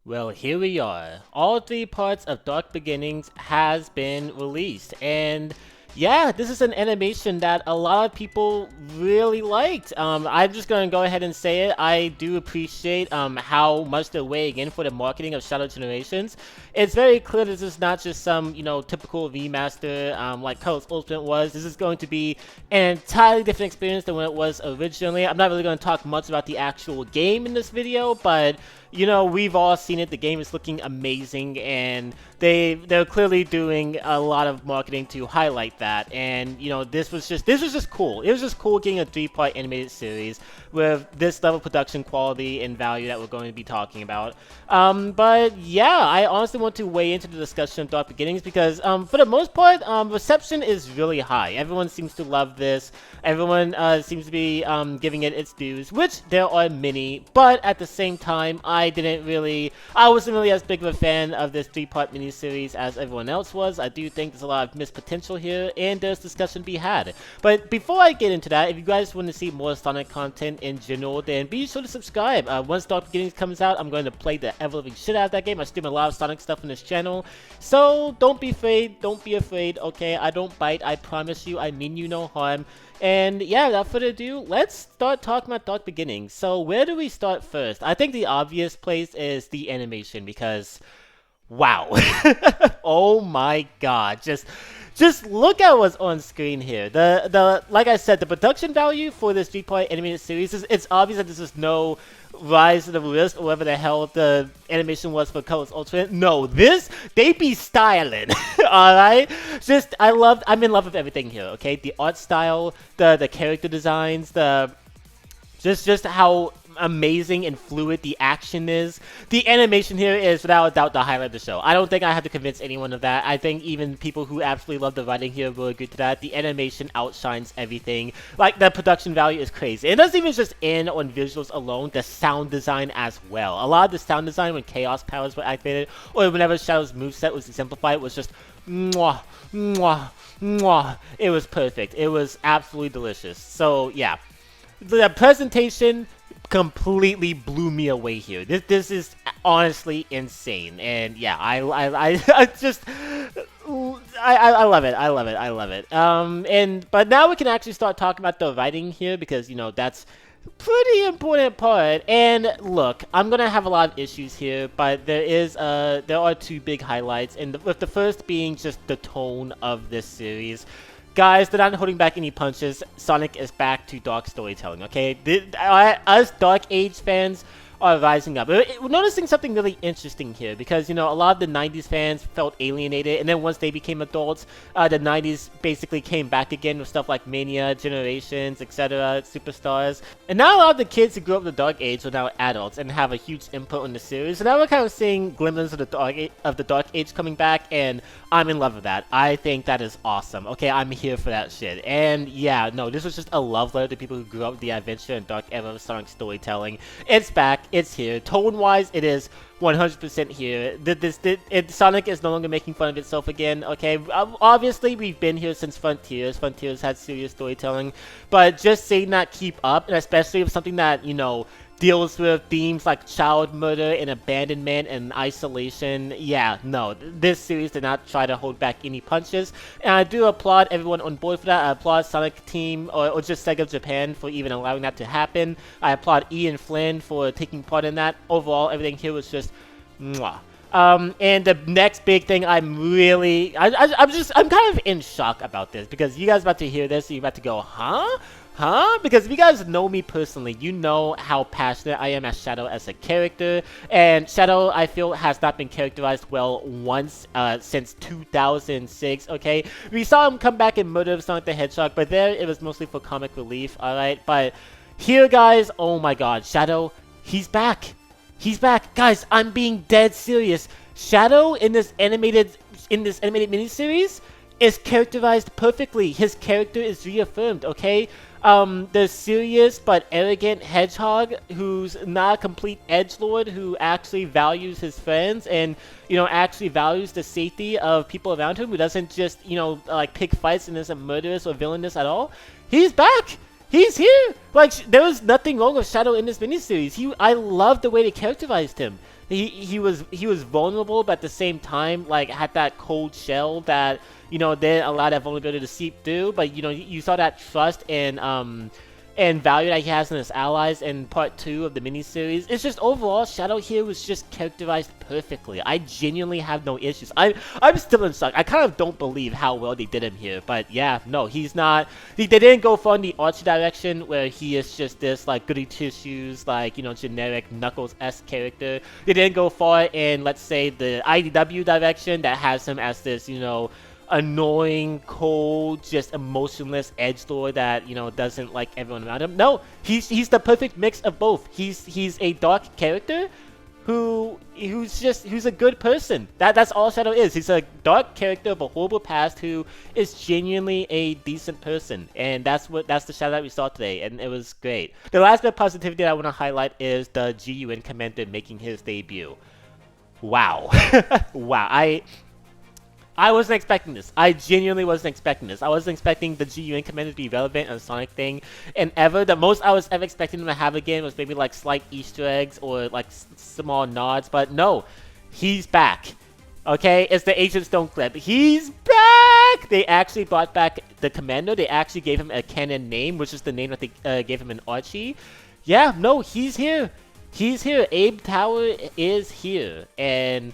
Well, here we are. All three parts of Dark Beginnings has been released, and yeah, this is an animation that a lot of people really liked. I'm just gonna go ahead and say it. I do appreciate how much they're weighing in for the marketing of Shadow Generations. It's very clear this is not just some typical remaster like Colors Ultimate was. This is going to be an entirely different experience than when it was originally. I'm not really going to talk much about the actual game in this video, but we've all seen it. The game is looking amazing, and they're clearly doing a lot of marketing to highlight that. And this was just cool. It was just cool getting a three-part animated series with this level of production quality and value that we're going to be talking about. But yeah, I honestly want to weigh into the discussion of Dark Beginnings because for the most part, reception is really high. Everyone seems to love this. Everyone seems to be giving it its dues, which there are many. But at the same time, I wasn't really as big of a fan of this three-part miniseries as everyone else was. I do think there's a lot of missed potential here, and there's discussion to be had. But before I get into that, if you guys want to see more Sonic content in general, then be sure to subscribe. Once Dark Beginnings comes out, I'm going to play the ever-living shit out of that game. I stream a lot of Sonic stuff on this channel, so don't be afraid, okay? I don't bite, I promise you, I mean you no harm. And yeah, without further ado, let's start talking about Dark Beginnings. So where do we start first? I think the obvious place is the animation because, wow. Oh my god, just look at what's on screen here. Like I said, the production value for this three-part animated series it's obvious that this is no Rise to the List or whatever the hell the animation was for Colors Ultimate. No, they be styling. Alright? I'm in love with everything here, okay? The art style, the character designs, just how amazing and fluid the action is. The animation here is without a doubt the highlight of the show. I don't think I have to convince anyone of that. I think even people who absolutely love the writing here will agree to that. The animation outshines everything. Like, the production value is crazy. It doesn't even just end on visuals alone, the sound design as well. A lot of the sound design when Chaos powers were activated or whenever Shadow's moveset was exemplified was just mwah, mwah, mwah. It was perfect. It was absolutely delicious. So, yeah. The presentation completely blew me away here. This is honestly insane, and yeah, I love it. I love it. But now we can actually start talking about the writing here because that's pretty important part. And look, I'm gonna have a lot of issues here, but there are two big highlights, and with the first being just the tone of this series. Guys, they're not holding back any punches. Sonic is back to dark storytelling, okay? Us Dark Age fans are rising up. We're noticing something really interesting here because, a lot of the 90s fans felt alienated, and then once they became adults, the 90s basically came back again with stuff like Mania, Generations, etc., Superstars. And now a lot of the kids who grew up in the Dark Age are now adults and have a huge input on the series. So now we're kind of seeing glimmers of the Dark Age coming back, and I'm in love with that. I think that is awesome. Okay, I'm here for that shit. And yeah, no, this was just a love letter to people who grew up with the adventure and dark era of Sonic storytelling. It's back. It's here. Tone-wise, it is 100% here. Sonic is no longer making fun of itself again, okay? Obviously, we've been here since Frontiers. Frontiers had serious storytelling. But just seeing that keep up, and especially with something that, deals with themes like child murder and abandonment and isolation. Yeah, no, this series did not try to hold back any punches, and I do applaud everyone on board for that. I applaud Sonic Team or just Sega Japan for even allowing that to happen. I applaud Ian Flynn for taking part in that. Overall, everything here was just mwah. And the next big thing, I'm kind of in shock about this because you guys are about to hear this and you're about to go, huh? Because if you guys know me personally, you know how passionate I am as Shadow as a character. And Shadow, I feel, has not been characterized well once since 2006, okay? We saw him come back in Murder of Sonic the Hedgehog, but there it was mostly for comic relief, alright? But here, guys, oh my god, Shadow, he's back. He's back. Guys, I'm being dead serious. Shadow in this animated miniseries is characterized perfectly. His character is reaffirmed, okay? The serious but arrogant hedgehog who's not a complete edgelord, who actually values his friends and, actually values the safety of people around him, who doesn't just, like pick fights and isn't murderous or villainous at all. He's back! He's here! Like, there was nothing wrong with Shadow in this miniseries. I love the way they characterized him. he was vulnerable, but at the same time, like, had that cold shell that, didn't allow that vulnerability to seep through. But you saw that trust and value that he has in his allies in part 2 of the miniseries. It's just overall, Shadow here was just characterized perfectly. I genuinely have no issues. I'm still in shock. I kind of don't believe how well they did him here. But yeah, no, he's not. They didn't go far in the Archie direction where he is just this like goody tissues, like generic Knuckles-esque character. They didn't go far in, let's say, the IDW direction that has him as this annoying, cold, just emotionless edgelord that doesn't like everyone around him. No, he's the perfect mix of both. He's a dark character who's a good person. That's all Shadow is. He's a dark character of a horrible past who is genuinely a decent person, and that's the Shadow that we saw today, and it was great. The last bit of positivity that I want to highlight is the GUN commander making his debut. Wow, wow. I wasn't expecting this. I genuinely wasn't expecting this. I wasn't expecting the GUN commander to be relevant in a Sonic thing. And the most I was ever expecting them to have again was maybe like slight Easter eggs or like small nods. But no, he's back. Okay, it's the Agent Stone clip. He's back! They actually brought back the commander. They actually gave him a canon name, which is the name that they gave him in Archie. Yeah, no, he's here. He's here. Abe Tower is here. And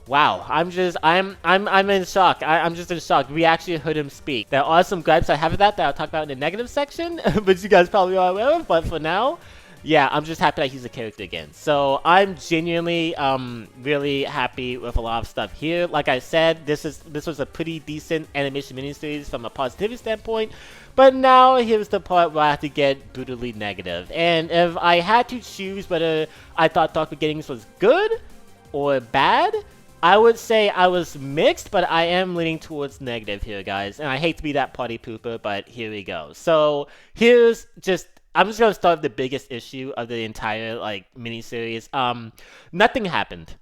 wow, I'm in shock. I'm just in shock. We actually heard him speak. There are some gripes I have with that I'll talk about in the negative section, which you guys probably are aware of. But for now, yeah, I'm just happy that he's a character again. So I'm genuinely really happy with a lot of stuff here. Like I said, this was a pretty decent animation miniseries from a positivity standpoint. But now here's the part where I have to get brutally negative. And if I had to choose whether I thought Dark Beginnings was good or bad, I would say I was mixed, but I am leaning towards negative here, guys. And I hate to be that party pooper, but here we go. So I'm just gonna start with the biggest issue of the entire like miniseries. Nothing happened.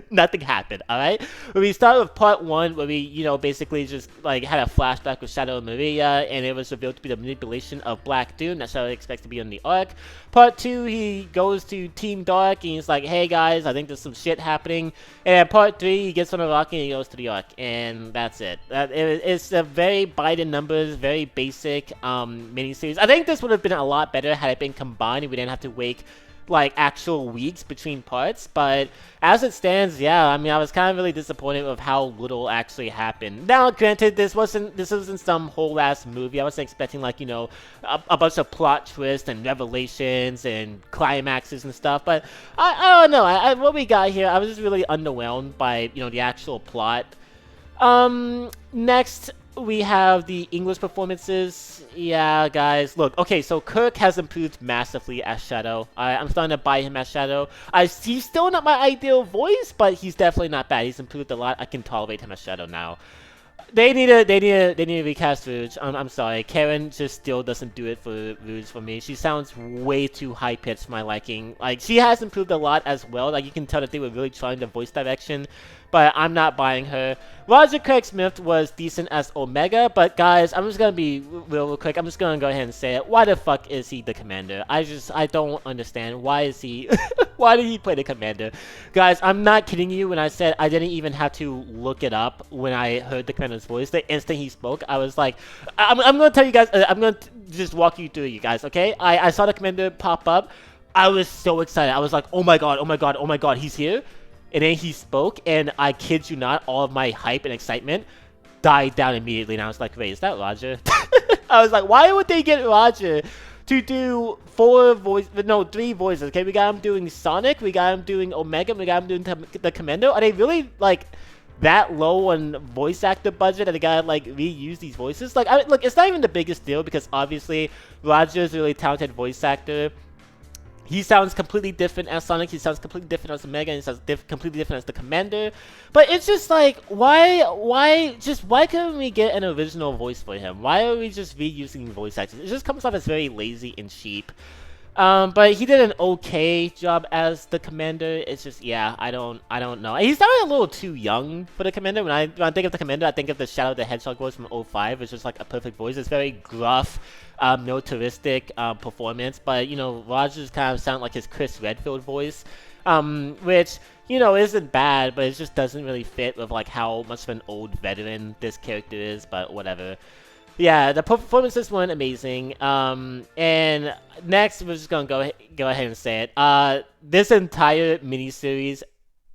Nothing happened, alright? We start with part 1, where we, basically just, like, had a flashback with Shadow and Maria, and it was revealed to be the manipulation of Black Doom that Shadow expects to be on the arc. Part 2, he goes to Team Dark, and he's like, hey guys, I think there's some shit happening. And part 3, he gets on a rocket and he goes to the arc, and that's it. It's a very Biden numbers, very basic miniseries. I think this would have been a lot better had it been combined and we didn't have to wait like actual weeks between parts, but as it stands, yeah, I mean, I was kind of really disappointed with how little actually happened. Now, granted, this wasn't some whole ass movie. I wasn't expecting like a bunch of plot twists and revelations and climaxes and stuff, but I don't know. What we got here, I was just really underwhelmed by the actual plot. Next, we have the English performances. Yeah, guys, look. Okay, so Kirk has improved massively as Shadow. I'm starting to buy him as Shadow. He's still not my ideal voice, but he's definitely not bad. He's improved a lot. I can tolerate him as Shadow now. They need to recast Rouge. I'm sorry. Karen just still doesn't do it for Rouge for me. She sounds way too high pitched for my liking. Like, she has improved a lot as well. Like, you can tell that they were really trying the voice direction, but I'm not buying her. Roger Craig Smith was decent as Omega, but guys, I'm just gonna be real quick. I'm just gonna go ahead and say it. Why the fuck is he the commander? I don't understand. Why is he? Why did he play the commander? Guys, I'm not kidding you when I said I didn't even have to look it up when I heard the commander's voice. The instant he spoke, I was like, I'm gonna tell you guys. I'm gonna just walk you through, you guys. Okay? I saw the commander pop up. I was so excited. I was like, oh my god, oh my god, oh my god, he's here. And then he spoke, and I kid you not, all of my hype and excitement died down immediately. And I was like, wait, is that Roger? I was like, why would they get Roger to do 3 voices? Okay, we got him doing Sonic, we got him doing Omega, we got him doing the Commando. Are they really, like, that low on voice actor budget that they gotta, like, reuse these voices? Like, look, it's not even the biggest deal, because obviously Roger's a really talented voice actor. He sounds completely different as Sonic, he sounds completely different as Omega, and he sounds completely different as the Commander. But it's just like, why couldn't we get an original voice for him? Why are we just reusing voice actors? It just comes off as very lazy and cheap. But he did an okay job as the Commander. It's just, yeah, I don't know. He's sounding a little too young for the Commander. When I think of the Commander, I think of the Shadow the Hedgehog voice from 05. It's just like a perfect voice. It's very gruff, militaristic performance. But, Rogers kind of sound like his Chris Redfield voice. which isn't bad, but it just doesn't really fit with like how much of an old veteran this character is. But whatever. Yeah, the performances weren't amazing. And next we're just gonna go ahead and say it. This entire miniseries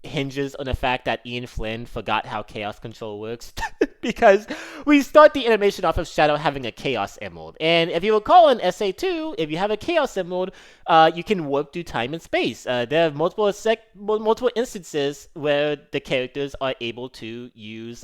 hinges on the fact that Ian Flynn forgot how Chaos Control works. Because we start the animation off of Shadow having a Chaos Emerald. And if you recall in SA2, if you have a Chaos Emerald, you can warp through time and space. There are multiple instances where the characters are able to use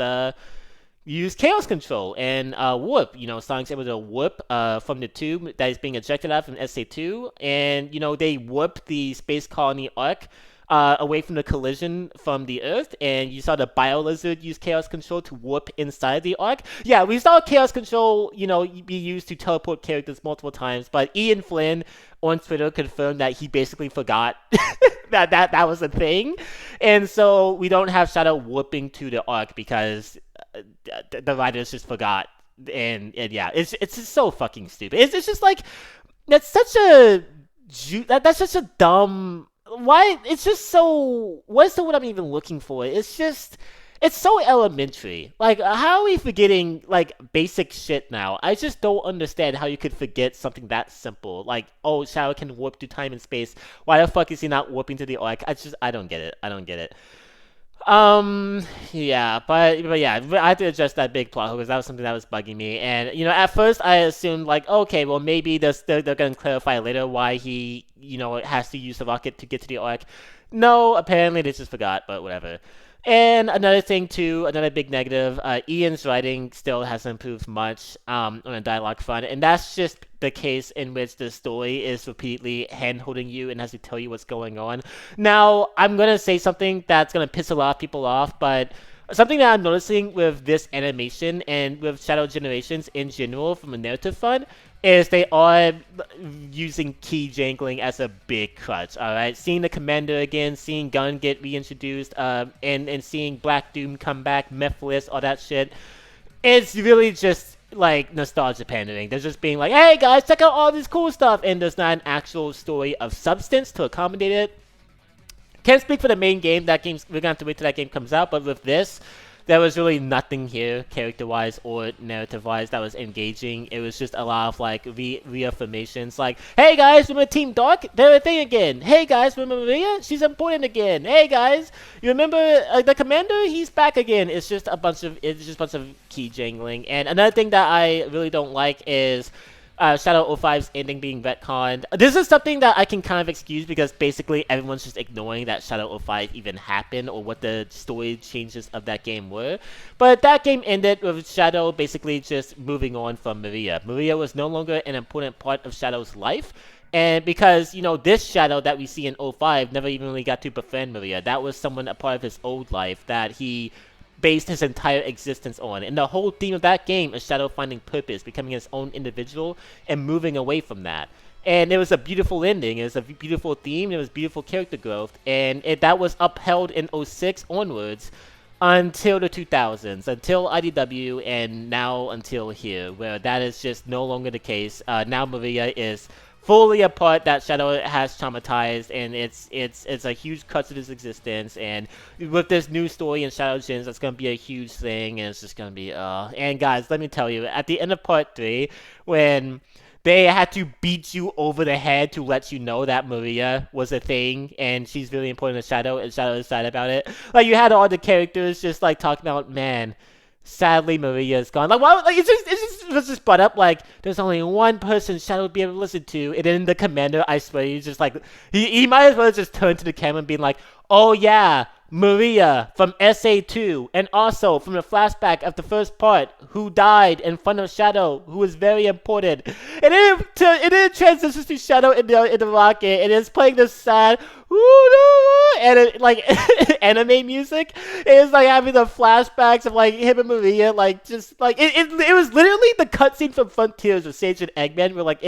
Chaos Control and warp. Sonic's able to warp from the tube that is being ejected out from SA2, and they warp the space colony Ark away from the collision from the Earth, and you saw the Bio Lizard use Chaos Control to warp inside the Ark. Yeah, we saw Chaos Control, be used to teleport characters multiple times, but Ian Flynn on Twitter confirmed that he basically forgot that was a thing, and so we don't have Shadow warping to the Ark because the writers just forgot, and yeah, it's just so fucking stupid. It's just like that's such a that's such a dumb. Why? It's just so. What's the word I'm even looking for? It's so elementary. Like, how are we forgetting, like, basic shit now? I just don't understand how you could forget something that simple. Like, oh, Shadow can warp through time and space. Why the fuck is he not warping to the Ark? I don't get it. I don't get it. Yeah, but yeah, I had to adjust that big plot hole because that was something that was bugging me. And, at first I assumed, like, okay, well, maybe they're going to clarify later why he, has to use the rocket to get to the Ark. No, apparently they just forgot, but whatever. And another thing, too, another big negative, Ian's writing still hasn't improved much on a dialogue front, and that's just the case in which the story is repeatedly hand-holding you and has to tell you what's going on. Now, I'm going to say something that's going to piss a lot of people off, but something that I'm noticing with this animation and with Shadow Generations in general from a narrative front is they are using key jangling as a big crutch, alright? Seeing the Commander again, seeing Gun get reintroduced, and seeing Black Doom come back, Mephiles, all that shit, it's really just, like, nostalgia pandering. They're just being like, hey guys, check out all this cool stuff, and there's not an actual story of substance to accommodate it. Can't speak for the main game. We're gonna have to wait till that game comes out, but with this, there was really nothing here, character-wise or narrative-wise, that was engaging. It was just a lot of, like, reaffirmations, like, hey guys, remember Team Dark? They're a thing again. Hey guys, remember Maria? She's important again. Hey guys, you remember the Commander? He's back again. It's just a bunch of key jangling. And another thing that I really don't like is Shadow 05's ending being retconned. This is something that I can kind of excuse because basically everyone's just ignoring that Shadow 05 even happened or what the story changes of that game were. But that game ended with Shadow basically just moving on from Maria. Maria was no longer an important part of Shadow's life. And because, this Shadow that we see in 05 never even really got to befriend Maria. That was a part of his old life that he based his entire existence on. And the whole theme of that game is Shadow finding purpose, becoming his own individual, and moving away from that. And it was a beautiful ending. It was a beautiful theme. It was beautiful character growth. And that was upheld in 06 onwards until the 2000s, until IDW, and now until here, where that is just no longer the case. Now Maria is fully a part that Shadow has traumatized, and it's a huge cut to his existence. And with this new story in Shadow Gens, that's gonna be a huge thing, and it's just gonna be And guys, let me tell you, at the end of part 3, when they had to beat you over the head to let you know that Maria was a thing, and she's really important to Shadow, and Shadow is sad about it. Like, you had all the characters just like talking about, man, sadly Maria is gone. Like, why? Like, it was just brought up like there's only one person Shadow would be able to listen to, and then the Commander, I swear, he's just like he might as well just turn to the camera and be like, oh yeah, Maria from SA2, and also from the flashback of the first part, who died in front of Shadow, who was very important. And then it transitions to Shadow in the rocket, and it's playing this sad, and it, like anime music. It's like having the flashbacks of like him and Maria, like just like it was literally the cutscene from Frontiers with Sage and Eggman, where like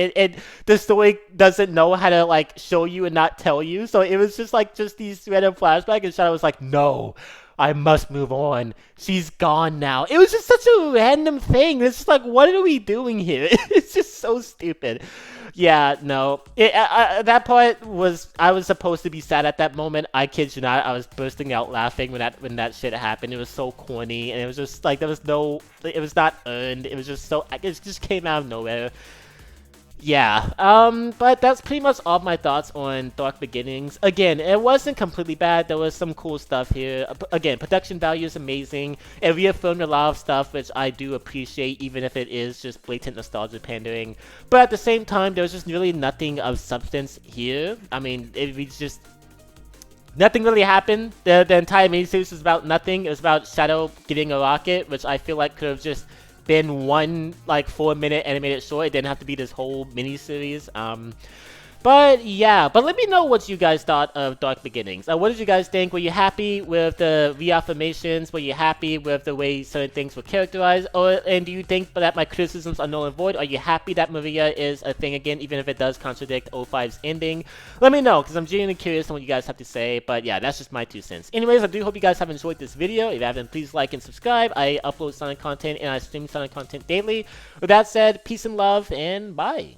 the story doesn't know how to like show you and not tell you. So it was just these random flashbacks, and Shadow was like, no, I must move on. She's gone now. It was just such a random thing. It's just like, what are we doing here? It's just so stupid. Yeah, no. That part was I was supposed to be sad at that moment. I kid you not. I was bursting out laughing when that shit happened. It was so corny, and it was just like there was no. It was not earned. It was just so. It just came out of nowhere. Yeah, but that's pretty much all my thoughts on Dark Beginnings. Again, it wasn't completely bad. There was some cool stuff here. Again, production value is amazing. It reaffirmed a lot of stuff, which I do appreciate, even if it is just blatant nostalgia pandering. But at the same time, there was just really nothing of substance here. I mean, it was just nothing really happened. The entire miniseries was about nothing. It was about Shadow getting a rocket, which I feel like could have just been one like 4-minute animated short. It didn't have to be this whole miniseries. But yeah, but let me know what you guys thought of Dark Beginnings. What did you guys think? Were you happy with the reaffirmations? Were you happy with the way certain things were characterized? And do you think that my criticisms are null and void? Are you happy that Maria is a thing again, even if it does contradict O5's ending? Let me know, because I'm genuinely curious on what you guys have to say. But yeah, that's just my 2 cents. Anyways, I do hope you guys have enjoyed this video. If you haven't, please like and subscribe. I upload Sonic content and I stream Sonic content daily. With that said, peace and love, and bye.